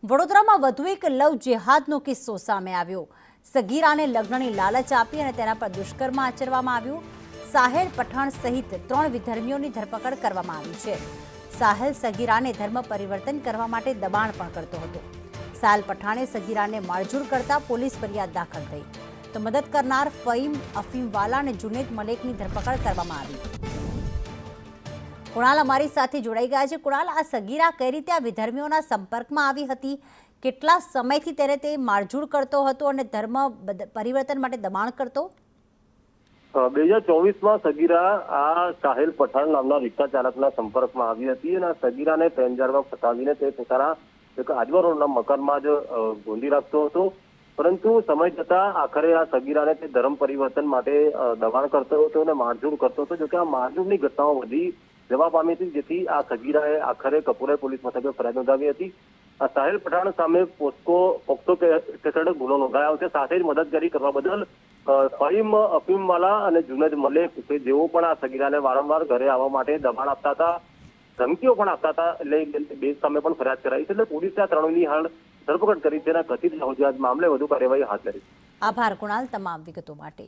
વડોદરામાં વધુ એક લવ જેહાદનો કિસ્સો સામે આવ્યો। સગીરાને લગ્નની લાલચ આપી અને તેના પર દુષ્કર્મ આચરવામાં આવ્યું। સાહેલ પઠાણ સહિત 3 વિધર્મીઓની ધરપકડ કરવામાં આવી છે। સાહેલ સગીરાને ધર્મ પરિવર્તન કરવા માટે દબાણ પણ કરતો હતો। સાહેલ પઠાણે સગીરાને મારઝૂડ કરતા પોલીસ ફરિયાદ દાખલ થઈ તો મદદ કરનાર ફહીમ અફીમવાલા અને જુનેદ મલેકની ધરપકડ કરવામાં આવી। કુણાલ અમારી સાથે જોડાઈ ગયા છે। કુણાલ, આ સગીરા કઈ રીતે આ વિધર્મીઓના સંપર્કમાં આવી હતી? કેટલા સમયથી તેને તે મારઝૂડ કરતો હતો અને ધર્મ પરિવર્તન માટે દબાણ કરતો? 2024માં સગીરા આ સાહેલ પઠાણ નામના રિક્ષા ચાલકના સંપર્કમાં આવી હતી અને સગીરાને પેંજારમાં ફસાવીને તે પોતાના એક આજવા રોડના મકાનમાં જ ગોંધી રાખતો હતો। પરંતુ સમય જતાં આખરે આ સગીરાને તે ધર્મ પરિવર્તન માટે દબાણ કરતો હતો અને મારઝૂડ કરતો હતો। જોકે આ મારઝૂડની ઘટનાઓ વધી જવા પામી હતી, જેથી આ સગીરાએ આખરે કપૂરા પોલીસ મથકે ફરિયાદ નોંધાવી હતી। આ સાહેલ પઠાણ સામે પોક્સો હેઠળ ગુનો નોંધાયો છે। સાથે જ મદદગારી કરવા બદલ ફહીમ અફીમવાલા અને જુનેદ મલેક કે જેઓ પણ આ સગીરાને વારંવાર ઘરે આવવા માટે દબાણ આપતા હતા, ધમકીઓ પણ આપતા હતા, એટલે બે સામે પણ ફરિયાદ કરાઈ છે। એટલે પોલીસે આ ત્રણેયની હાલ ધરપકડ કરી તેના કથિત લવ જેહાદ મામલે વધુ કાર્યવાહી હાથ ધરી। આભાર કુણાલ તમામ વિગતો માટે।